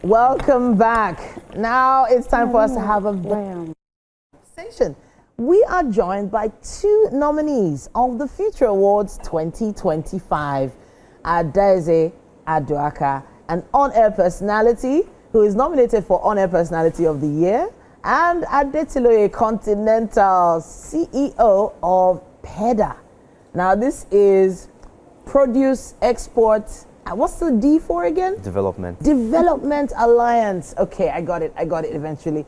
Welcome back. Now it's time for us to have a conversation. We are joined by two nominees of the Future Awards 2025, Adaeze Aduaka, an on-air personality who is nominated for On-Air Personality of the Year, and Adaeze Continental, CEO of PEDA. Now this is Produce Export. What's the D for again? Development. Development Alliance. Okay, I got it eventually.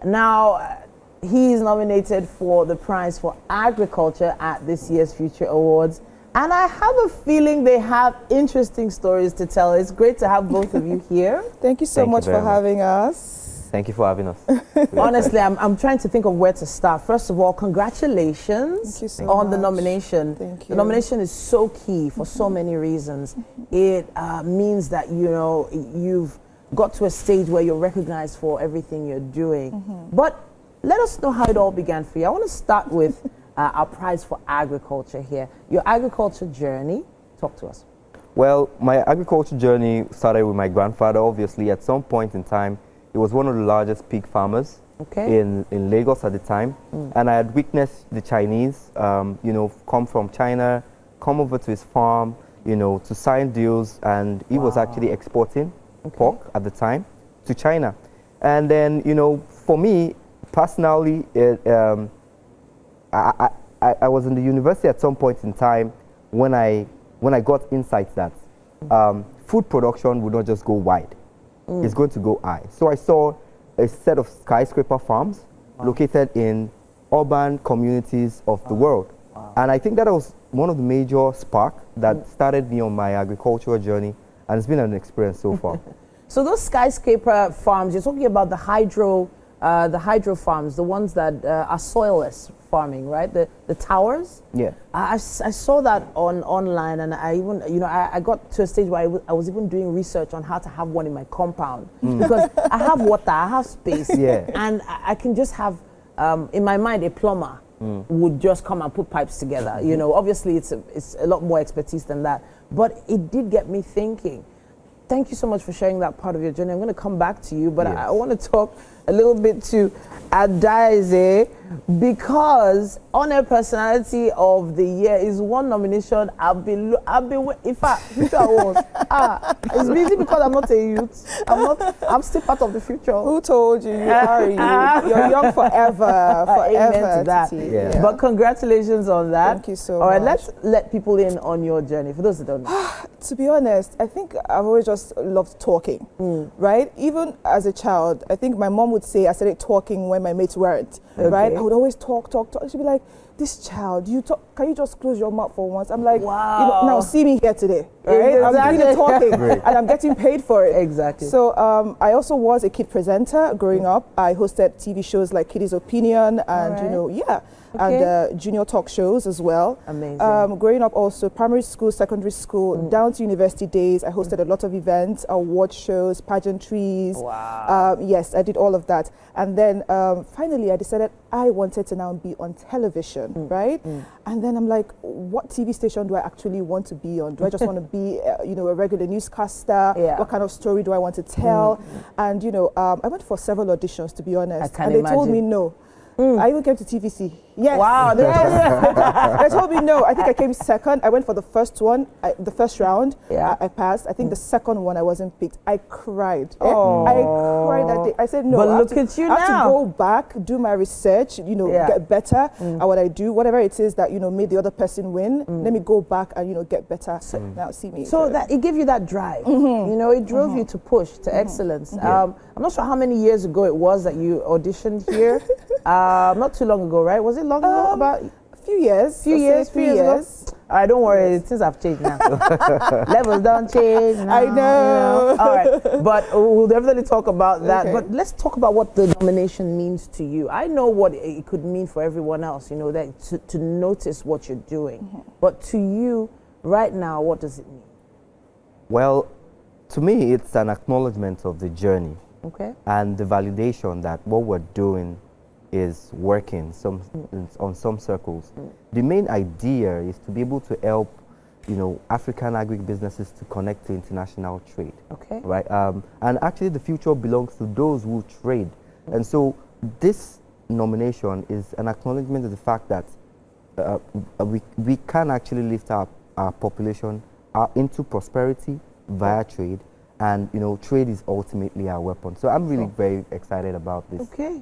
Now, he is nominated for the prize for agriculture at this year's Future Awards. And I have a feeling they have interesting stories to tell. It's great to have both of you here. Thank you so much for having us. Thank you for having us. Honestly, I'm trying to think of where to start. First of all, congratulations on the nomination. Thank you. The nomination is so key for so many reasons. It means that, you know, you've got to a stage where you're recognized for everything you're doing. But let us know how it all began for you. I want to start with our prize for agriculture here. Your agriculture journey. Talk to us. Well, my agriculture journey started with my grandfather, obviously. At some point in time, he was one of the largest pig farmers in Lagos at the time. And I had witnessed the Chinese, you know, come from China, come over to his farm, you know, to sign deals. And he was actually exporting pork at the time to China. And then, you know, for me, personally, I was in the university at some point in time when I got insights that food production would not just go wide. It's going to go high. So I saw a set of skyscraper farms located in urban communities of the world. And I think that was one of the major sparks that started me on my agricultural journey, and it's been an experience so far. So those skyscraper farms, you're talking about the hydro farms, the ones that are soilless farming, right? The towers. Yeah. I saw that online, and I even, you know, I got to a stage where I was even doing research on how to have one in my compound because I have water, I have space, and I can just have in my mind a plumber would just come and put pipes together. You know, obviously it's a lot more expertise than that, but it did get me thinking. Thank you so much for sharing that part of your journey. I'm going to come back to you, but I want to talk a little bit to Adaeze, because On-Air Personality of the Year is one nomination I've been in fact, Future Awards. It's busy because I'm not a youth. I'm still part of the future. Who told you? You are you? You're young forever. Amen to that. Yeah. But congratulations on that. Thank you so much. All right, let's let people in on your journey, for those that don't know. To be honest, I think I've always just loved talking, right? Even as a child, I think my mom would say I started talking when my mates weren't, right? I would always talk. She'd be like, this child, can you just close your mouth for once? I'm like, wow. You know, now see me here today, right? Exactly. I'm doing the talking and I'm getting paid for it. Exactly. So I also was a kid presenter growing up. I hosted TV shows like Kiddies Opinion and, you know, and junior talk shows as well. Amazing. Growing up also, primary school, secondary school, down to university days, I hosted a lot of events, award shows, pageantries. Wow. Yes, I did all of that. And then finally I decided I wanted to now be on television, right? And then I'm like, what TV station do I actually want to be on? Do I just want to be, you know, a regular newscaster? What kind of story do I want to tell? And, you know, I went for several auditions, to be honest. And they told me no. I even came to TVC. Yes. Wow. They told me no. I think I came second. I went for the first one, the first round. I passed. I think the second one I wasn't picked. I cried. I cried that day. I said no. But look at you now. I have to go back, do my research, you know, get better at what I do. Whatever it is that, you know, made the other person win, let me go back and, you know, get better. Now see me. So that it gave you that drive. You know, it drove you to push to excellence. I'm not sure how many years ago it was that you auditioned here. Not too long ago, right? Was it long ago? About a few years. Few years ago. All right, don't worry. Things have changed now. Levels don't change now. I know. You know? All right, but we'll definitely talk about that. But let's talk about what the nomination means to you. I know what it could mean for everyone else. You know, that to notice what you're doing. But to you, right now, what does it mean? Well, to me, it's an acknowledgement of the journey. And the validation that what we're doing is working on some circles. The main idea is to be able to help, African agribusinesses to connect to international trade. Okay. Right. And actually, the future belongs to those who trade. And so, this nomination is an acknowledgement of the fact that we can actually lift our population into prosperity via trade, and trade is ultimately our weapon. So I'm really very excited about this. Okay.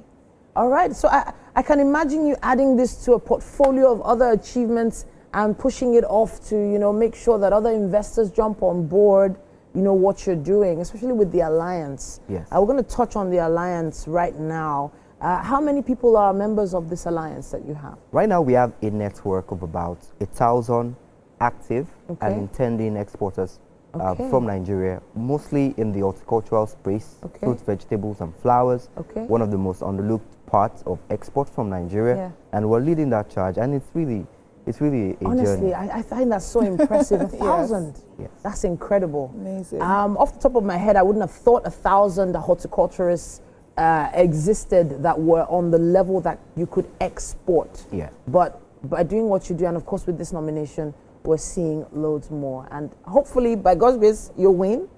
All right. So I can imagine you adding this to a portfolio of other achievements and pushing it off to make sure that other investors jump on board. What you're doing, especially with the alliance. Yes. We're going to touch on the alliance right now. How many people are members of this alliance that you have? Right now, we have a network of about 1,000 active and intending exporters from Nigeria, mostly in the horticultural space, fruits, vegetables, and flowers. One of the most underlooked parts of export from Nigeria, and we're leading that charge, and it's really a honestly, journey. I find that so impressive. 1,000. Yes. That's incredible. Amazing. Off the top of my head, I wouldn't have thought 1,000 horticulturists existed that were on the level that you could export. Yeah. But by doing what you do, and of course with this nomination, we're seeing loads more. And hopefully, by God's grace, you'll win.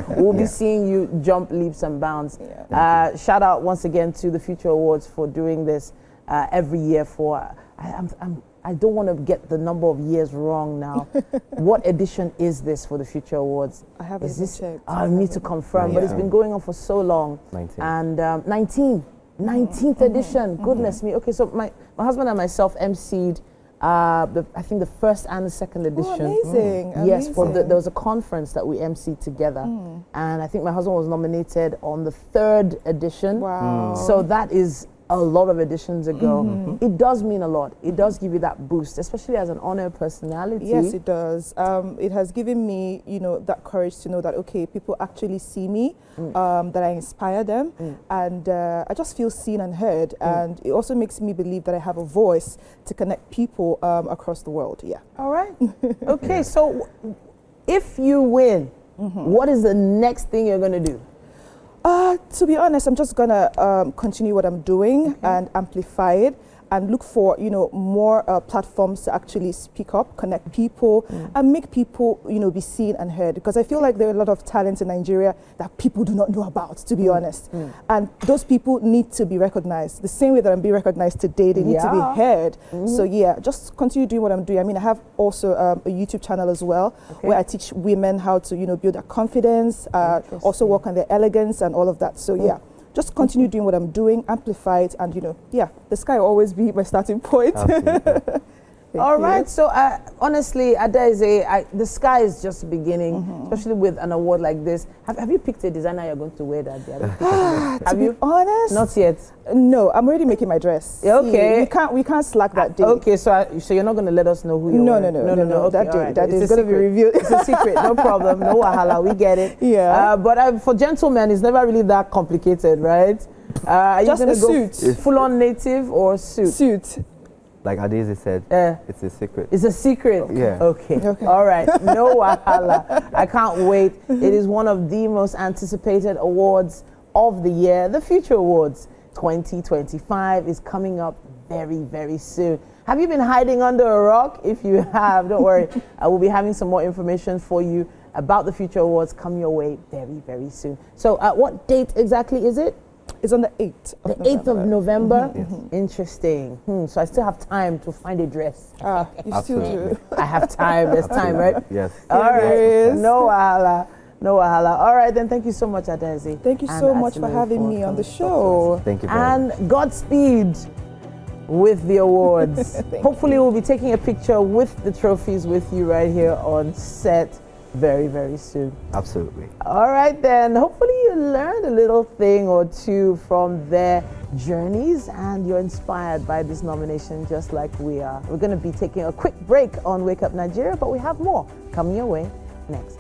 We'll be seeing you jump leaps and bounds. Yeah. Shout out once again to the Future Awards for doing this every year for, I don't want to get the number of years wrong now. What edition is this for the Future Awards? I haven't checked. I need to confirm, but it's been going on for so long. 19. And 19th edition. Goodness me. Okay, so my husband and myself emceed I think the first and the second edition. Oh, amazing. Yes, there was a conference that we emceed together. And I think my husband was nominated on the 3rd edition. Wow. So that is a lot of editions ago. It does mean a lot. It does give you that boost, especially as an honored personality. Yes, it does. It has given me, that courage to know that, okay, people actually see me, that I inspire them, and I just feel seen and heard. And it also makes me believe that I have a voice to connect people across the world. Yeah. All right. Okay, so if you win, what is the next thing you're going to do? To be honest, I'm just gonna continue what I'm doing and amplify it, and look for more platforms to actually speak up, connect people, and make people be seen and heard. Because I feel like there are a lot of talents in Nigeria that people do not know about, to be honest, and those people need to be recognized. The same way that I'm being recognized today, they need to be heard. So yeah, just continue doing what I'm doing. I mean, I have also a YouTube channel as well, where I teach women how to build their confidence, also work on their elegance and all of that. So yeah. Just continue doing what I'm doing, amplify it, and the sky will always be my starting point. All right, so honestly, Adaeze, the sky is just beginning, especially with an award like this. Have you picked a designer you're going to wear that day? To be honest, not yet. No, I'm already making my dress. Okay, we can't slack that day. Okay, so you're not going to let us know who you're wearing? No. Okay, that day is going to be revealed. It's a secret, no problem, no wahala, we get it. Yeah. But for gentlemen, it's never really that complicated, right? Are just you a going to suit. go full-on native or suit? Suit. Like Adaeze said, it's a secret. It's a secret? Yeah. Okay. All right. No wahala. I can't wait. It is one of the most anticipated awards of the year. The Future Awards 2025 is coming up very, very soon. Have you been hiding under a rock? If you have, don't worry. I will be having some more information for you about the Future Awards come your way very, very soon. So what date exactly is it? It's on the 8th of November. 8th of November? Yes. Interesting. So I still have time to find a dress. You still do. I have time. There's time, right? Yes. All right. Yes. No wahala. No wahala. All right, then thank you so much, Adaeze. Thank you so much for having me on the show. Thank you very much. And Godspeed with the awards. Hopefully we'll be taking a picture with the trophies with you right here on set very, very soon. Absolutely. All right, then. Hopefully you learned a little thing or two from their journeys and you're inspired by this nomination just like we are. We're going to be taking a quick break on Wake Up Nigeria, but we have more coming your way next.